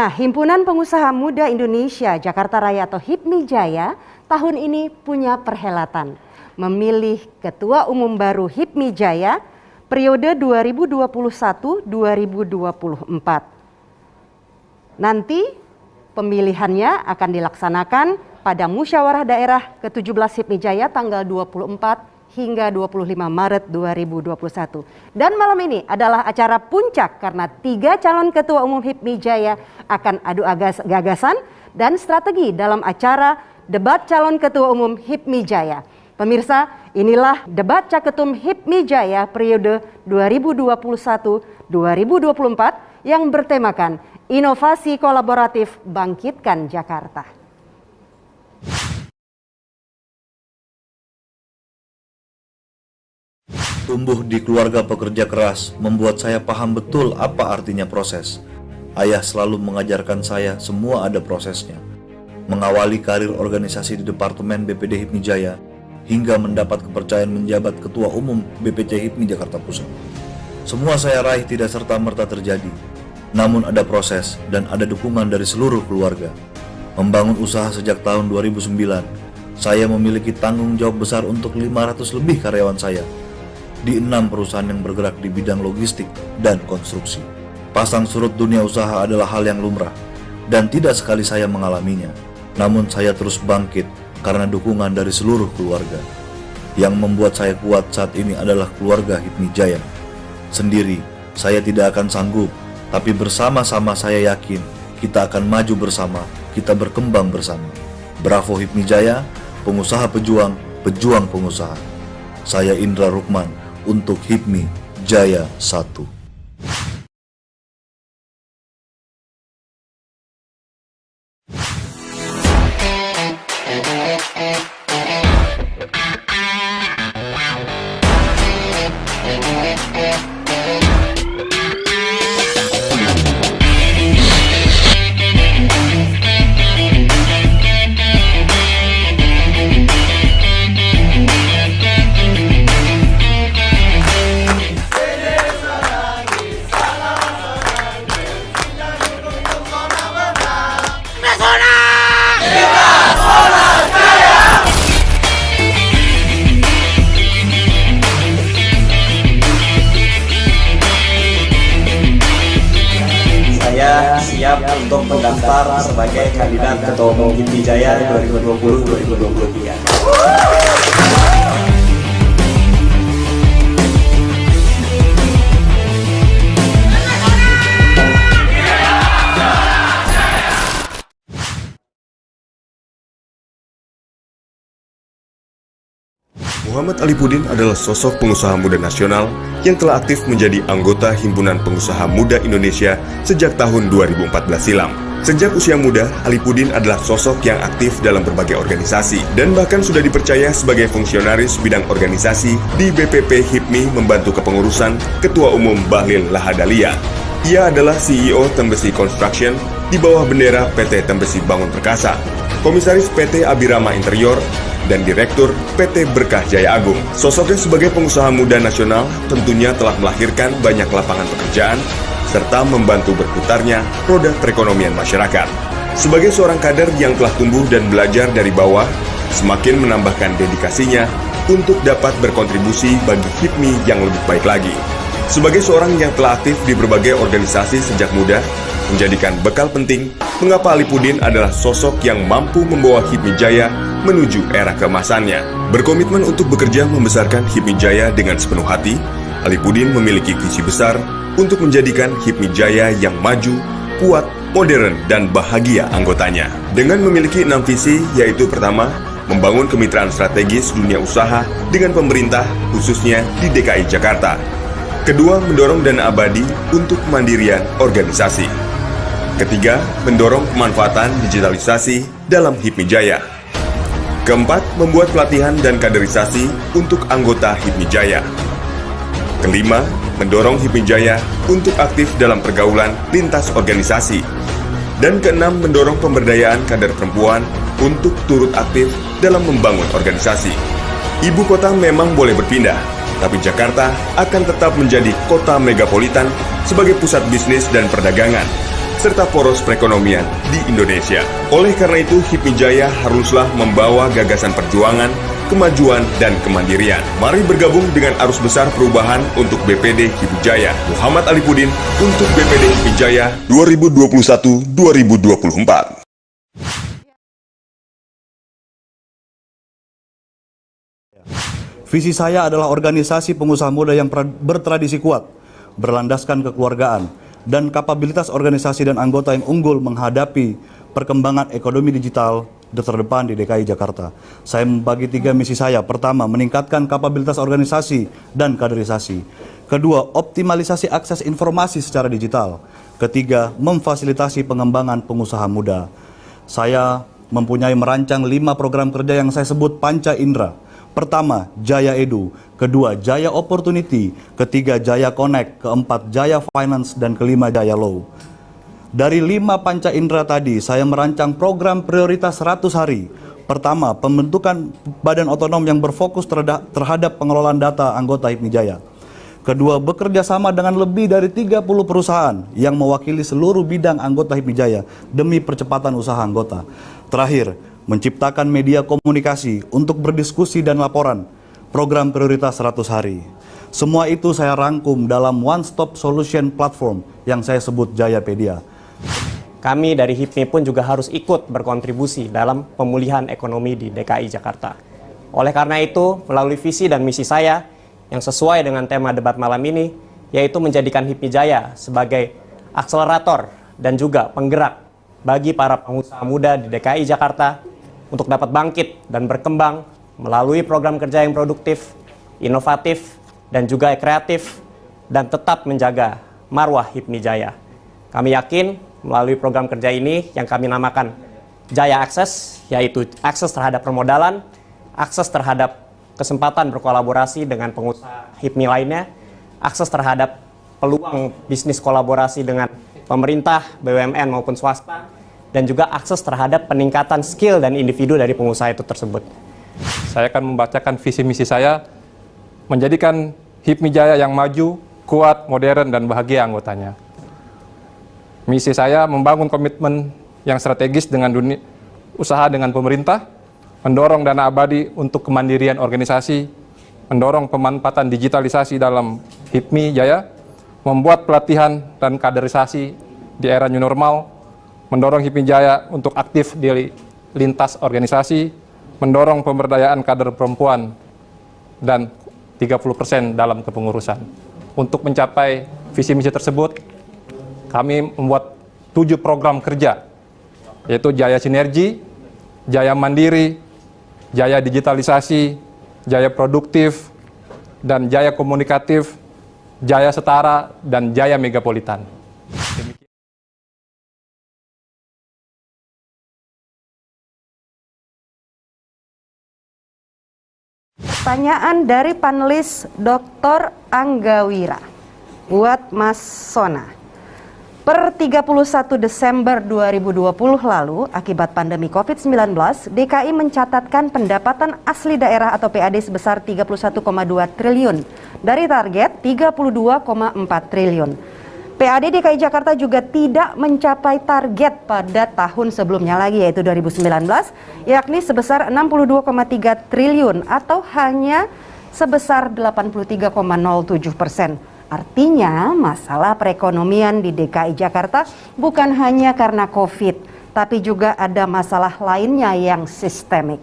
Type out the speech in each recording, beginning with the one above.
Nah, Himpunan Pengusaha Muda Indonesia Jakarta Raya atau HIPMI Jaya tahun ini punya perhelatan memilih Ketua Umum baru HIPMI Jaya periode 2021-2024. Nanti pemilihannya akan dilaksanakan pada Musyawarah Daerah ke-17 HIPMI Jaya tanggal 24 hingga 25 Maret 2021. Dan malam ini adalah acara puncak karena 3 calon Ketua Umum HIPMI Jaya akan adu gagasan dan strategi dalam acara debat calon Ketua Umum HIPMI Jaya. Pemirsa, inilah debat Caketum HIPMI Jaya periode 2021-2024 yang bertemakan Inovasi Kolaboratif Bangkitkan Jakarta. Tumbuh di keluarga pekerja keras membuat saya paham betul apa artinya proses. Ayah selalu mengajarkan saya semua ada prosesnya. Mengawali karir organisasi di Departemen BPD HIPMI Jaya hingga mendapat kepercayaan menjabat Ketua Umum BPC HIPMI Jakarta Pusat. Semua saya raih tidak serta-merta terjadi. Namun ada proses dan ada dukungan dari seluruh keluarga. Membangun usaha sejak tahun 2009, saya memiliki tanggung jawab besar untuk 500 lebih karyawan saya di 6 perusahaan yang bergerak di bidang logistik dan konstruksi. Pasang surut dunia usaha adalah hal yang lumrah dan tidak sekali saya mengalaminya. Namun saya terus bangkit karena dukungan dari seluruh keluarga. Yang membuat saya kuat saat ini adalah keluarga HIPMI Jaya. Sendiri saya tidak akan sanggup, tapi bersama-sama saya yakin kita akan maju bersama, kita berkembang bersama. Bravo HIPMI Jaya, pengusaha pejuang, pejuang pengusaha. Saya Indra Rukman untuk HIPMI Jaya 1. Siap untuk mendaftar sebagai kandidat Ketua Umum HIPMI Jaya 2020-2023. Muhammad Alipudin adalah sosok pengusaha muda nasional yang telah aktif menjadi anggota Himpunan Pengusaha Muda Indonesia sejak tahun 2014 silam. Sejak usia muda, Alipudin adalah sosok yang aktif dalam berbagai organisasi dan bahkan sudah dipercaya sebagai fungsionaris bidang organisasi di BPP HIPMI membantu kepengurusan Ketua Umum Bahlil Lahadalia. Ia adalah CEO Tembesi Construction di bawah bendera PT Tembesi Bangun Perkasa, Komisaris PT Abirama Interior, dan Direktur PT Berkah Jaya Agung. Sosoknya sebagai pengusaha muda nasional tentunya telah melahirkan banyak lapangan pekerjaan serta membantu berputarnya roda perekonomian masyarakat. Sebagai seorang kader yang telah tumbuh dan belajar dari bawah, semakin menambahkan dedikasinya untuk dapat berkontribusi bagi HIPMI yang lebih baik lagi. Sebagai seorang yang telah aktif di berbagai organisasi sejak muda, menjadikan bekal penting mengapa Alipudin adalah sosok yang mampu membawa HIPMI Jaya menuju era keemasannya. Berkomitmen untuk bekerja membesarkan HIPMI Jaya dengan sepenuh hati, Alipudin memiliki visi besar untuk menjadikan HIPMI Jaya yang maju, kuat, modern, dan bahagia anggotanya. Dengan memiliki 6 visi, yaitu pertama, membangun kemitraan strategis dunia usaha dengan pemerintah, khususnya di DKI Jakarta. Kedua, mendorong dana abadi untuk kemandirian organisasi. Ketiga, mendorong pemanfaatan digitalisasi dalam HIPMI Jaya. Keempat, membuat pelatihan dan kaderisasi untuk anggota HIPMI Jaya. Kelima, mendorong HIPMI Jaya untuk aktif dalam pergaulan lintas organisasi. Dan keenam, mendorong pemberdayaan kader perempuan untuk turut aktif dalam membangun organisasi. Ibu kota memang boleh berpindah, tapi Jakarta akan tetap menjadi kota megapolitan sebagai pusat bisnis dan perdagangan, serta poros perekonomian di Indonesia. Oleh karena itu, HIPMI Jaya haruslah membawa gagasan perjuangan, kemajuan, dan kemandirian. Mari bergabung dengan arus besar perubahan untuk BPD HIPMI Jaya. Muhammad Alipudin untuk BPD HIPMI Jaya 2021-2024. Visi saya adalah organisasi pengusaha muda yang bertradisi kuat, berlandaskan kekeluargaan, dan kapabilitas organisasi dan anggota yang unggul menghadapi perkembangan ekonomi digital terdepan di DKI Jakarta. Saya membagi 3 misi saya. Pertama, meningkatkan kapabilitas organisasi dan kaderisasi. Kedua, optimalisasi akses informasi secara digital. Ketiga, memfasilitasi pengembangan pengusaha muda. Saya mempunyai merancang 5 program kerja yang saya sebut Panca Indra. Pertama, Jaya Edu. Kedua, Jaya Opportunity. Ketiga, Jaya Connect. Keempat, Jaya Finance. Dan kelima, Jaya Law. Dari 5 panca indera tadi, saya merancang program prioritas 100 hari. Pertama, pembentukan badan otonom yang berfokus terhadap pengelolaan data anggota HIPMI Jaya. Kedua, bekerja sama dengan lebih dari 30 perusahaan yang mewakili seluruh bidang anggota HIPMI Jaya demi percepatan usaha anggota. Terakhir, menciptakan media komunikasi untuk berdiskusi dan laporan, program prioritas 100 hari. Semua itu saya rangkum dalam one-stop solution platform yang saya sebut Jayapedia. Kami dari HIPMI pun juga harus ikut berkontribusi dalam pemulihan ekonomi di DKI Jakarta. Oleh karena itu, melalui visi dan misi saya yang sesuai dengan tema debat malam ini, yaitu menjadikan HIPMI Jaya sebagai akselerator dan juga penggerak bagi para pengusaha muda di DKI Jakarta untuk dapat bangkit dan berkembang melalui program kerja yang produktif, inovatif, dan juga kreatif, dan tetap menjaga marwah HIPMI Jaya. Kami yakin melalui program kerja ini yang kami namakan Jaya Akses, yaitu akses terhadap permodalan, akses terhadap kesempatan berkolaborasi dengan pengusaha HIPMI lainnya, akses terhadap peluang bisnis kolaborasi dengan pemerintah, BUMN maupun swasta, dan juga akses terhadap peningkatan skill dan individu dari pengusaha itu tersebut. Saya akan membacakan visi misi saya, menjadikan HIPMI Jaya yang maju, kuat, modern, dan bahagia anggotanya. Misi saya membangun komitmen yang strategis dengan dunia usaha dengan pemerintah, mendorong dana abadi untuk kemandirian organisasi, mendorong pemanfaatan digitalisasi dalam HIPMI Jaya, membuat pelatihan dan kaderisasi di era new normal, mendorong HIPMI Jaya untuk aktif di lintas organisasi, mendorong pemberdayaan kader perempuan, dan 30% dalam kepengurusan. Untuk mencapai visi misi tersebut, kami membuat 7 program kerja, yaitu Jaya Sinergi, Jaya Mandiri, Jaya Digitalisasi, Jaya Produktif, dan Jaya Komunikatif, Jaya Setara, dan Jaya Megapolitan. Pertanyaan dari panelis Dr. Anggawira buat Mas Sona. Per 31 Desember 2020 lalu, akibat pandemi COVID-19, DKI mencatatkan pendapatan asli daerah atau PAD sebesar 31,2 triliun dari target 32,4 triliun. PAD DKI Jakarta juga tidak mencapai target pada tahun sebelumnya lagi, yaitu 2019, yakni sebesar 62,3 triliun atau hanya sebesar 83,07%. Artinya, masalah perekonomian di DKI Jakarta bukan hanya karena COVID, tapi juga ada masalah lainnya yang sistemik.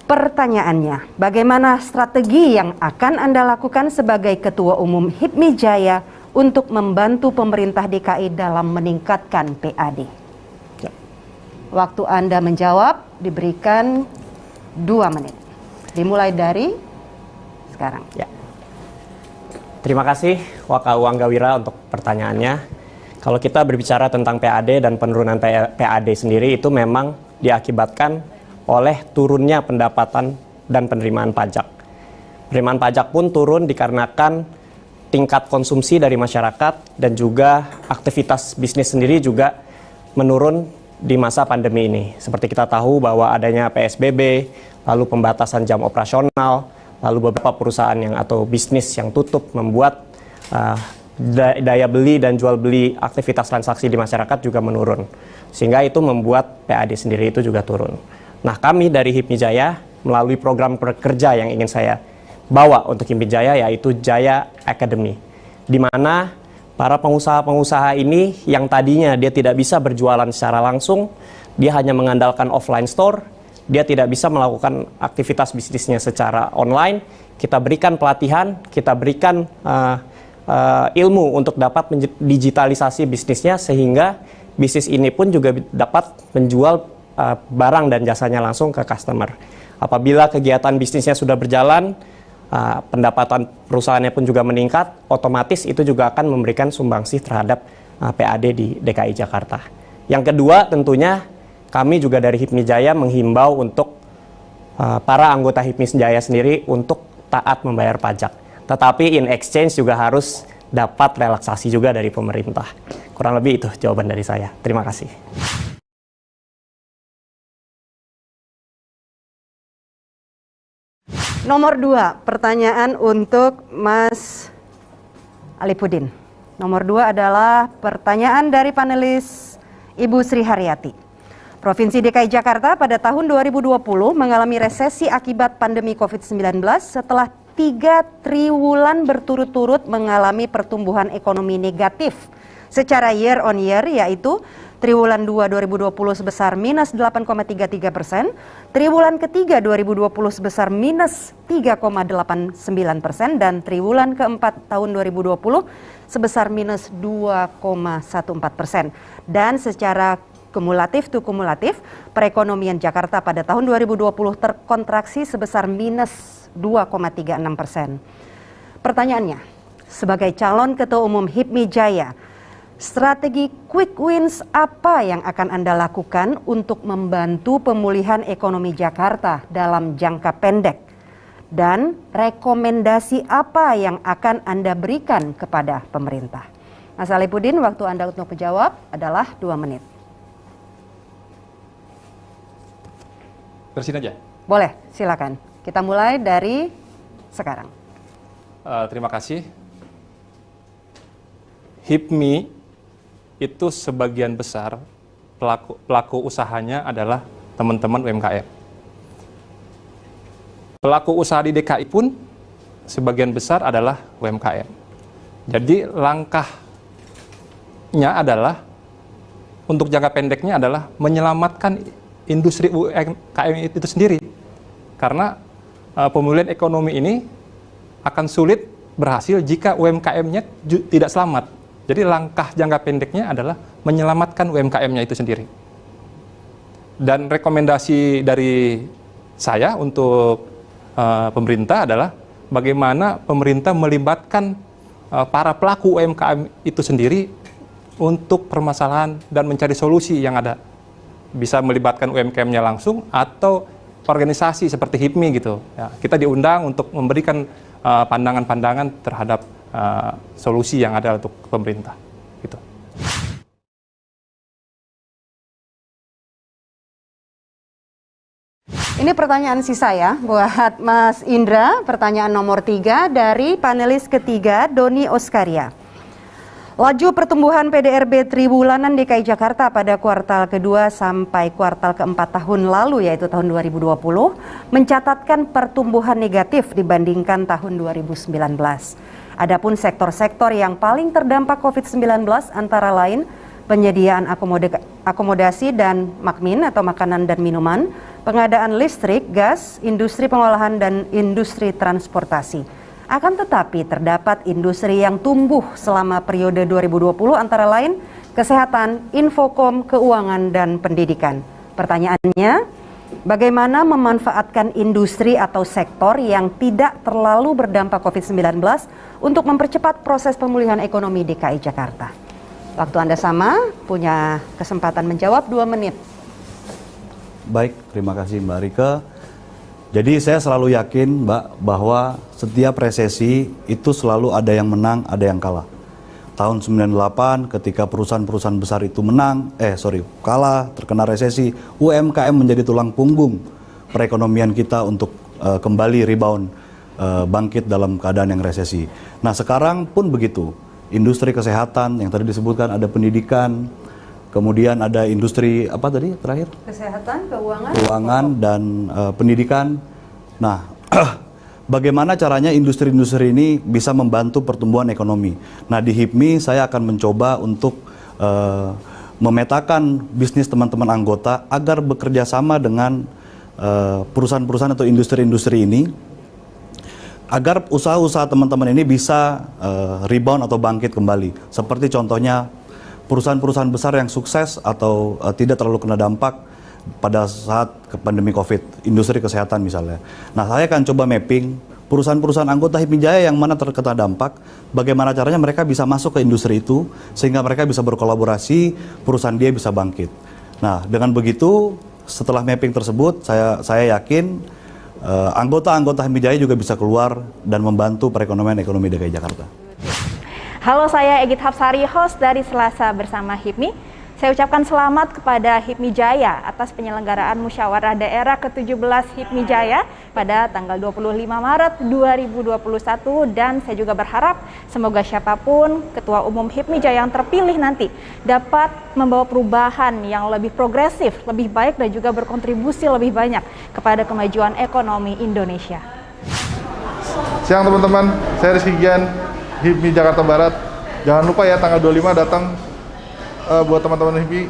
Pertanyaannya, bagaimana strategi yang akan Anda lakukan sebagai Ketua Umum HIPMI Jaya untuk membantu pemerintah DKI dalam meningkatkan PAD? Waktu Anda menjawab diberikan 2 menit. Dimulai dari sekarang. Ya. Terima kasih WKU Anggawira untuk pertanyaannya. Kalau kita berbicara tentang PAD dan penurunan PAD sendiri, itu memang diakibatkan oleh turunnya pendapatan dan penerimaan pajak. Penerimaan pajak pun turun dikarenakan tingkat konsumsi dari masyarakat dan juga aktivitas bisnis sendiri juga menurun di masa pandemi ini. Seperti kita tahu bahwa adanya PSBB, lalu pembatasan jam operasional, lalu beberapa perusahaan atau bisnis yang tutup membuat daya beli dan jual beli aktivitas transaksi di masyarakat juga menurun. Sehingga itu membuat PAD sendiri itu juga turun. Nah, kami dari HIPMI Jaya melalui program kerja yang ingin saya bawa untuk HIPMI Jaya, yaitu Jaya Academy, di mana para pengusaha-pengusaha ini yang tadinya dia tidak bisa berjualan secara langsung, dia hanya mengandalkan offline store, dia tidak bisa melakukan aktivitas bisnisnya secara online, kita berikan pelatihan, kita berikan ilmu untuk dapat digitalisasi bisnisnya, sehingga bisnis ini pun juga dapat menjual barang dan jasanya langsung ke customer. Apabila kegiatan bisnisnya sudah berjalan, pendapatan perusahaannya pun juga meningkat, otomatis itu juga akan memberikan sumbangsih terhadap PAD di DKI Jakarta. Yang kedua, tentunya kami juga dari HIPMI Jaya menghimbau untuk para anggota HIPMI Jaya sendiri untuk taat membayar pajak. Tetapi in exchange juga harus dapat relaksasi juga dari pemerintah. Kurang lebih itu jawaban dari saya. Terima kasih. Nomor 2, pertanyaan untuk Mas Alipudin. Nomor 2 adalah pertanyaan dari panelis Ibu Sri Haryati. Provinsi DKI Jakarta pada tahun 2020 mengalami resesi akibat pandemi COVID-19 setelah 3 triwulan berturut-turut mengalami pertumbuhan ekonomi negatif secara year on year, yaitu triwulan 2 2020 sebesar minus 8,33%, triwulan ketiga 2020 sebesar minus 3,89%, dan triwulan keempat tahun 2020 sebesar minus 2,14%. Dan secara kumulatif to kumulatif, perekonomian Jakarta pada tahun 2020 terkontraksi sebesar minus 2,36%. Pertanyaannya, sebagai calon Ketua Umum HIPMI Jaya, strategi quick wins apa yang akan Anda lakukan untuk membantu pemulihan ekonomi Jakarta dalam jangka pendek? Dan rekomendasi apa yang akan Anda berikan kepada pemerintah? Mas Alipudin, waktu Anda untuk menjawab adalah 2 menit. Terusin aja. Boleh, silakan. Kita mulai dari sekarang. Terima kasih. HIPMI itu sebagian besar pelaku usahanya adalah teman-teman UMKM. Pelaku usaha di DKI pun sebagian besar adalah UMKM. Jadi langkahnya adalah, untuk jangka pendeknya adalah menyelamatkan industri UMKM itu sendiri. Karena pemulihan ekonomi ini akan sulit berhasil jika UMKM-nya tidak selamat. Jadi langkah jangka pendeknya adalah menyelamatkan UMKM-nya itu sendiri. Dan rekomendasi dari saya untuk pemerintah adalah bagaimana pemerintah melibatkan para pelaku UMKM itu sendiri untuk permasalahan dan mencari solusi yang ada. Bisa melibatkan UMKM-nya langsung atau organisasi seperti HIPMI gitu. Ya, kita diundang untuk memberikan pandangan-pandangan terhadap solusi yang ada untuk pemerintah. Gitu. Ini pertanyaan sisa ya buat Mas Indra, pertanyaan nomor 3 dari panelis ketiga Doni Oskaria. Laju pertumbuhan PDRB triwulanan DKI Jakarta pada kuartal kedua sampai kuartal keempat tahun lalu, yaitu tahun 2020, mencatatkan pertumbuhan negatif dibandingkan tahun 2019. Adapun sektor-sektor yang paling terdampak COVID-19 antara lain penyediaan akomodasi dan makmin atau makanan dan minuman, pengadaan listrik, gas, industri pengolahan dan industri transportasi. Akan tetapi terdapat industri yang tumbuh selama periode 2020 antara lain kesehatan, infokom, keuangan, dan pendidikan. Pertanyaannya, bagaimana memanfaatkan industri atau sektor yang tidak terlalu berdampak COVID-19 untuk mempercepat proses pemulihan ekonomi DKI Jakarta? Waktu Anda sama, punya kesempatan menjawab 2 menit. Baik, terima kasih Mbak Rike. Jadi saya selalu yakin Mbak bahwa setiap resesi itu selalu ada yang menang, ada yang kalah. Tahun 98 ketika perusahaan-perusahaan besar itu kalah, terkena resesi, UMKM menjadi tulang punggung perekonomian kita untuk kembali rebound, bangkit dalam keadaan yang resesi. Nah sekarang pun begitu. industri kesehatan yang tadi disebutkan, ada pendidikan, kemudian ada industri apa tadi terakhir? Kesehatan, Keuangan dan pendidikan. Nah, bagaimana caranya industri-industri ini bisa membantu pertumbuhan ekonomi? Nah, di HIPMI saya akan mencoba untuk memetakan bisnis teman-teman anggota agar bekerja sama dengan perusahaan-perusahaan atau industri-industri ini, agar usaha-usaha teman-teman ini bisa rebound atau bangkit kembali. Seperti contohnya perusahaan-perusahaan besar yang sukses atau tidak terlalu kena dampak pada saat pandemi COVID, industri kesehatan misalnya. Nah, saya akan coba mapping perusahaan-perusahaan anggota HIPMI Jaya yang mana terkena dampak, bagaimana caranya mereka bisa masuk ke industri itu, sehingga mereka bisa berkolaborasi, perusahaan dia bisa bangkit. Nah, dengan begitu, setelah mapping tersebut, saya yakin anggota-anggota HIPMI Jaya juga bisa keluar dan membantu perekonomian ekonomi DKI Jakarta. Halo, saya Egit Hapsari, host dari Selasa Bersama HIPMI. Saya ucapkan selamat kepada HIPMI Jaya atas penyelenggaraan Musyawarah Daerah ke-17 HIPMI Jaya pada tanggal 25 Maret 2021, dan saya juga berharap semoga siapapun Ketua Umum HIPMI Jaya yang terpilih nanti dapat membawa perubahan yang lebih progresif, lebih baik, dan juga berkontribusi lebih banyak kepada kemajuan ekonomi Indonesia. Siang teman-teman, saya Rizky Gian, HIPMI Jakarta Barat. Jangan lupa ya tanggal 25 datang buat teman-teman HIPMI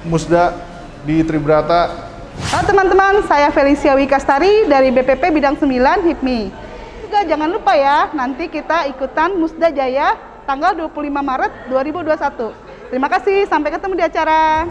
Musda di Tribrata. Halo teman-teman, saya Felicia Wikastari dari BPP Bidang 9 HIPMI. Juga jangan lupa ya, nanti kita ikutan Musda Jaya tanggal 25 Maret 2021. Terima kasih, sampai ketemu di acara.